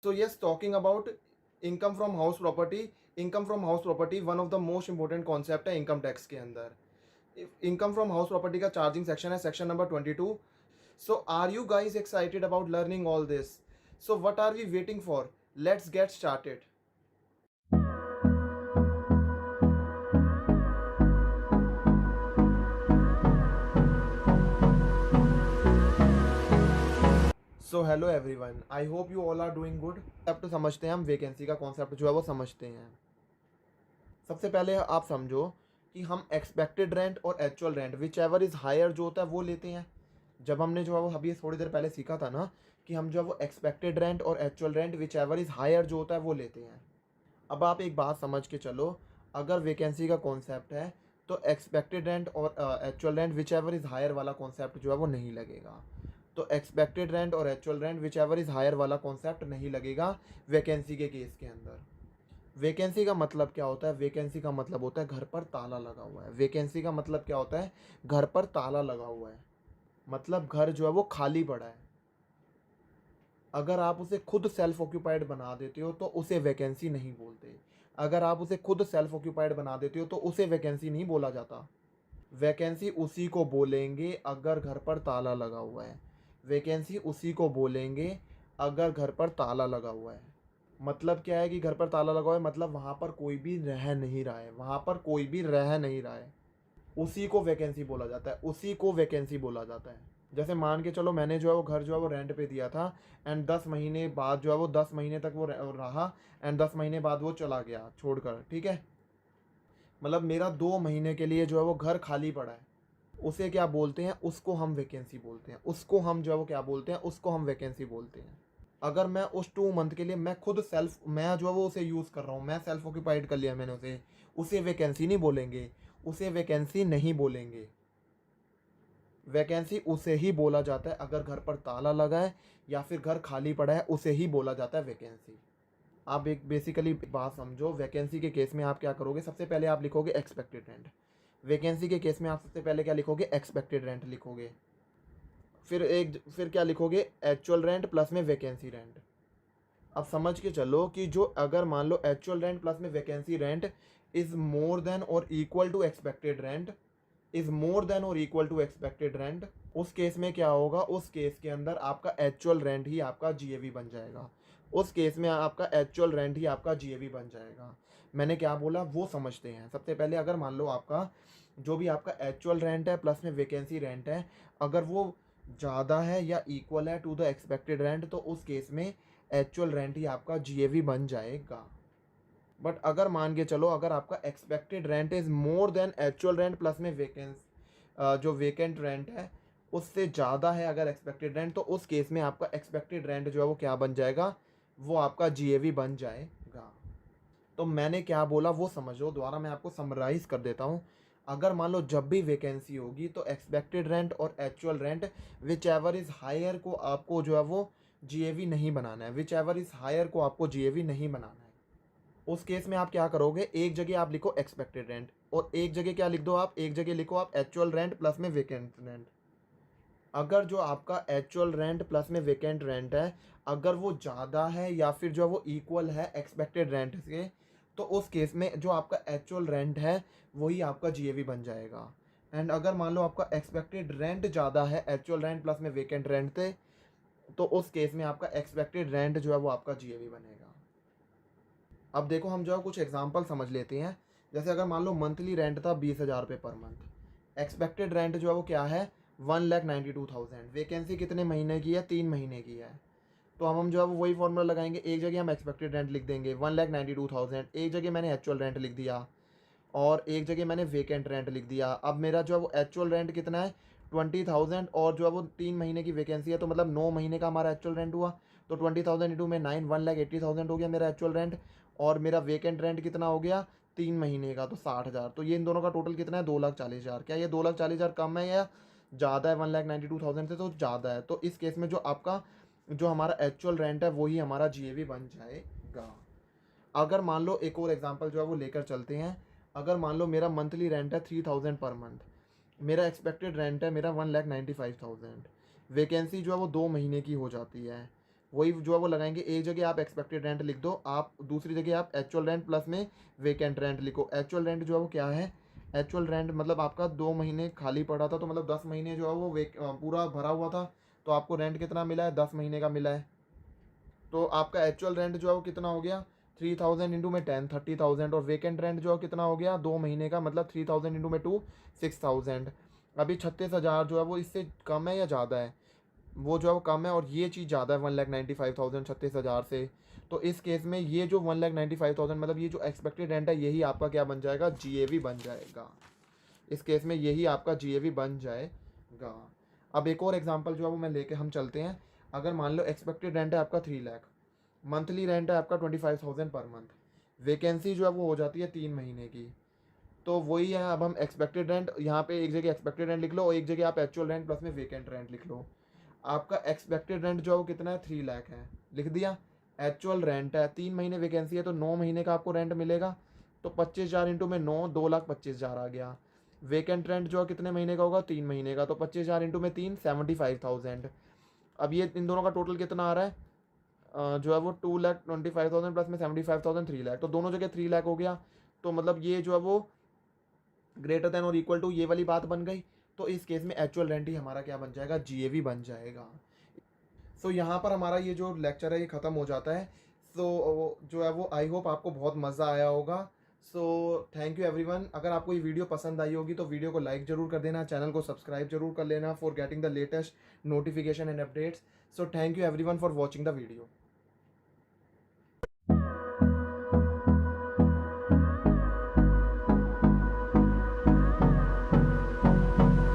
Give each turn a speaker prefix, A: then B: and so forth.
A: So yes, talking about income from house property one of the most important concept है income tax के अंदर. Income from house property का charging section है, section number 22. So are you guys excited about learning all this? So what are we waiting for? Let's get started. So hello everyone, I hope you all are doing good. Concept समझते हैं हम, vacancy का concept जो है वो समझते हैं. सबसे पहले आप समझो कि हम एक्सपेक्टेड रेंट और actual rent whichever is higher जो होता है वो लेते हैं. जब हमने जो है वो अभी थोड़ी देर पहले सीखा था ना कि हम जो है वो एक्सपेक्टेड रेंट और actual rent whichever is higher जो होता है वो लेते हैं. अब आप एक बात समझ के चलो, अगर वैकेंसी का कॉन्सेप्ट है तो एक्सपेक्टेड रेंट और actual rent whichever is higher वाला कॉन्सेप्ट जो है वो नहीं लगेगा. तो एक्सपेक्टेड रेंट और actual rent whichever is higher वाला कॉन्सेप्ट नहीं लगेगा वैकेंसी के केस के अंदर. वैकेंसी का मतलब क्या होता है? वैकेंसी का मतलब होता है घर पर ताला लगा हुआ है. वैकेंसी का मतलब क्या होता है? घर पर ताला लगा हुआ है, मतलब घर जो है वो खाली पड़ा है. अगर आप उसे खुद सेल्फ ऑक्यूपाइड बना देते हो तो उसे वैकेंसी नहीं बोलते. अगर आप उसे खुद सेल्फ ऑक्यूपाइड बना देते हो तो उसे वैकेंसी नहीं बोला जाता. वैकेंसी उसी को बोलेंगे अगर घर पर ताला लगा हुआ है. वैकेंसी उसी को बोलेंगे अगर घर पर ताला लगा हुआ है. मतलब क्या है कि घर पर ताला लगा हुआ है, मतलब वहाँ पर कोई भी रह नहीं रहा है. वहाँ पर कोई भी रह नहीं रहा है, उसी को वैकेंसी बोला जाता है. उसी को वैकेंसी बोला जाता है. जैसे मान के चलो मैंने जो है वो घर जो है वो रेंट पे दिया था एंड 10 महीने बाद जो है वो 10 महीने तक वो रहा एंड 10 महीने बाद वो चला गया छोड़कर. ठीक है, मतलब मेरा 2 महीने के लिए जो है वो घर खाली पड़ा है. उसे क्या बोलते हैं? उसको हम वैकेंसी बोलते हैं. उसको हम जो है वो क्या बोलते हैं? उसको हम वैकेंसी बोलते हैं. अगर मैं उस 2 मंथ के लिए मैं खुद सेल्फ मैं जो है वो उसे यूज़ कर रहा हूँ, मैं सेल्फ ऑक्यूपाइड कर लिया मैंने उसे वैकेंसी नहीं बोलेंगे. उसे वैकेंसी नहीं बोलेंगे. वैकेंसी उसे ही बोला जाता है अगर घर पर ताला लगा है या फिर घर खाली पड़ा है, उसे ही बोला जाता है वैकेंसी. आप एक बेसिकली बात समझो, वैकेंसी के केस में आप क्या करोगे? सबसे पहले आप लिखोगे एक्सपेक्टेड रेंट. वैकेंसी के केस में आप सबसे पहले क्या लिखोगे? एक्सपेक्टेड रेंट लिखोगे. फिर क्या लिखोगे? एक्चुअल रेंट प्लस में वैकेंसी रेंट. अब समझ के चलो कि जो अगर मान लो एक्चुअल रेंट प्लस में vacancy rent is more than और equal to expected rent, is more than और इक्वल टू एक्सपेक्टेड रेंट, उस केस में क्या होगा? उस केस के अंदर आपका एक्चुअल रेंट ही आपका जीएवी बन जाएगा. उस केस में आपका एक्चुअल रेंट ही आपका जीएवी बन जाएगा. मैंने क्या बोला वो समझते हैं. सबसे पहले अगर मान लो आपका जो भी आपका एक्चुअल रेंट है प्लस में वैकेंसी रेंट है, अगर वो ज़्यादा है या इक्वल है टू द एक्सपेक्टेड रेंट, तो उस केस में एक्चुअल रेंट ही आपका जीएवी बन जाएगा. बट अगर मान के चलो अगर आपका expected rent is more than actual rent plus में जो वेकेंट रेंट है उससे ज़्यादा है अगर एक्सपेक्टेड रेंट, तो उस केस में आपका एक्सपेक्टेड रेंट जो है वो क्या बन जाएगा? वो आपका जीएवी बन जाएगा. तो मैंने क्या बोला वो समझो, दोबारा मैं आपको समराइज़ कर देता हूँ. अगर मान लो जब भी वैकेंसी होगी तो एक्सपेक्टेड रेंट और actual rent whichever is higher को आपको जो है वो जीएवी नहीं बनाना है. विच एवर इज़ हायर को आपको जीएवी नहीं बनाना है. उस केस में आप क्या करोगे? एक जगह आप लिखो एक्सपेक्टेड रेंट और एक जगह क्या लिख दो आप? एक जगह लिखो आप एक्चुअल रेंट प्लस में वेकेंट रेंट. अगर जो आपका एक्चुअल रेंट प्लस में वेकेंट रेंट है अगर वो ज़्यादा है या फिर जो वो इक्वल है एक्सपेक्टेड रेंट के, तो उस केस में जो आपका एक्चुअल रेंट है वही आपका जीएवी बन जाएगा. एंड अगर मान लो आपका एक्सपेक्टेड रेंट ज़्यादा है एक्चुअल रेंट प्लस में वेकेंट रेंट थे, तो उस केस में आपका एक्सपेक्टेड रेंट जो है वो आपका जीएवी बनेगा. अब देखो हम जो है कुछ एग्जांपल समझ लेते हैं. जैसे अगर मान लो मंथली रेंट था 20,000 रुपये पर मंथ, एक्सपेक्टेड रेंट जो है वो क्या है? 1,92,000. वैकेंसी कितने महीने की है? 3 महीने की है. तो हम जो है वो वही फॉर्मूला लगाएंगे. एक जगह हम एक्सपेक्टेड रेंट लिख देंगे 1,92,000, एक जगह मैंने एक्चुअल रेंट लिख दिया और एक जगह मैंने वेकेंट रेंट लिख दिया. अब मेरा जो है वो एक्चुअल रेंट कितना है? 20,000 और जो है वो 3 महीने की वैकेंसी है तो मतलब 9 महीने का हमारा एक्चुअल रेंट हुआ. तो 20,000 इंटू में 9, 1,80,000 हो गया मेरा एक्चुअल रेंट. और मेरा वेकेंट रेंट कितना हो गया? 3 महीने का, तो 60,000. तो ये इन दोनों का टोटल कितना है? 2,40,000. क्या ये 2,40,000 कम है या ज़्यादा है? 1,92,000 से तो ज़्यादा है. तो इस केस में जो हमारा एक्चुअल रेंट है वही हमारा जीएवी बन जाएगा. अगर मान लो एक और एग्जांपल जो है वो लेकर चलते हैं. अगर मान लो मेरा मंथली रेंट है 3,000 पर मंथ, मेरा एक्सपेक्टेड रेंट है मेरा 1,95,000. वैकेंसी जो है वो 2 महीने की हो जाती है. वही जो है वो लगाएंगे। एक जगह आप एक्सपेक्टेड रेंट लिख दो, आप दूसरी जगह आप एक्चुअल रेंट प्लस में वेकेंट रेंट लिखो। एक्चुअल रेंट जो है वो क्या है, एक्चुअल रेंट मतलब आपका 2 महीने खाली पड़ा था, तो मतलब 10 महीने जो है वो पूरा भरा हुआ था, तो आपको रेंट कितना मिला है, 10 महीने का मिला है। तो आपका एक्चुअल रेंट जो है वो कितना हो गया, 3000 इंटू में 10 30,000। और वेकेंट रेंट जो है कितना हो गया, 2 महीने का, मतलब 3000 इंटू में 2 6000। अभी 36,000 जो है वो इससे कम है या ज़्यादा है, वो जो है वो कम है, और ये चीज़ ज़्यादा है 1,95,000 36,000 से। तो इस केस में ये जो 1,95,000 मतलब ये जो एक्सपेक्टेड रेंट है, यही आपका क्या बन जाएगा, GAV बन जाएगा। इस केस में यही आपका GAV बन जाएगा। अब एक और एग्जांपल जो है वो मैं लेके हम चलते हैं। अगर मान लो एक्सपेक्टेड रेंट है आपका 3 लाख, मंथली रेंट है आपका 25,000 पर मंथ, वैकेंसी जो है वो हो जाती है 3 महीने की। तो वही है, अब हम एक्सपेक्टेड रेंट यहाँ पे एक जगह एक्सपेक्टेड रेंट लिख लो और एक जगह आप एक्चुअल रेंट प्लस में वेकेंट रेंट लिख लो। आपका एक्सपेक्टेड रेंट जो है वो कितना है, 3 लाख है, लिख दिया। एक्चुअल रेंट है, 3 महीने वैकेंसी है, तो 9 महीने का आपको रेंट मिलेगा। तो 25,000 इंटू में 9, 2,25,000 आ गया। वेकेंट रेंट जो है कितने महीने का होगा, 3 महीने का, तो 25,000 इंटू में 3 75,000। अब ये इन दोनों का टोटल कितना आ रहा है, जो है वो 2,25,000 प्लस में 75,000 3 लाख, तो दोनों जगह 3 लाख हो गया। तो मतलब ये जो है वो ग्रेटर देन और इक्वल टू ये वाली बात बन गई। तो इस केस में एक्चुअल रेंट ही हमारा क्या बन जाएगा, GAV बन जाएगा। सो यहाँ पर हमारा ये जो लेक्चर है ये ख़त्म हो जाता है। सो जो है वो आई होप आपको बहुत मज़ा आया होगा। So thank you everyone. अगर आपको ये वीडियो पसंद आई होगी तो वीडियो को लाइक ज़रूर कर देना, चैनल को सब्सक्राइब जरूर कर लेना for getting the latest notification and updates. So thank you everyone for watching the video.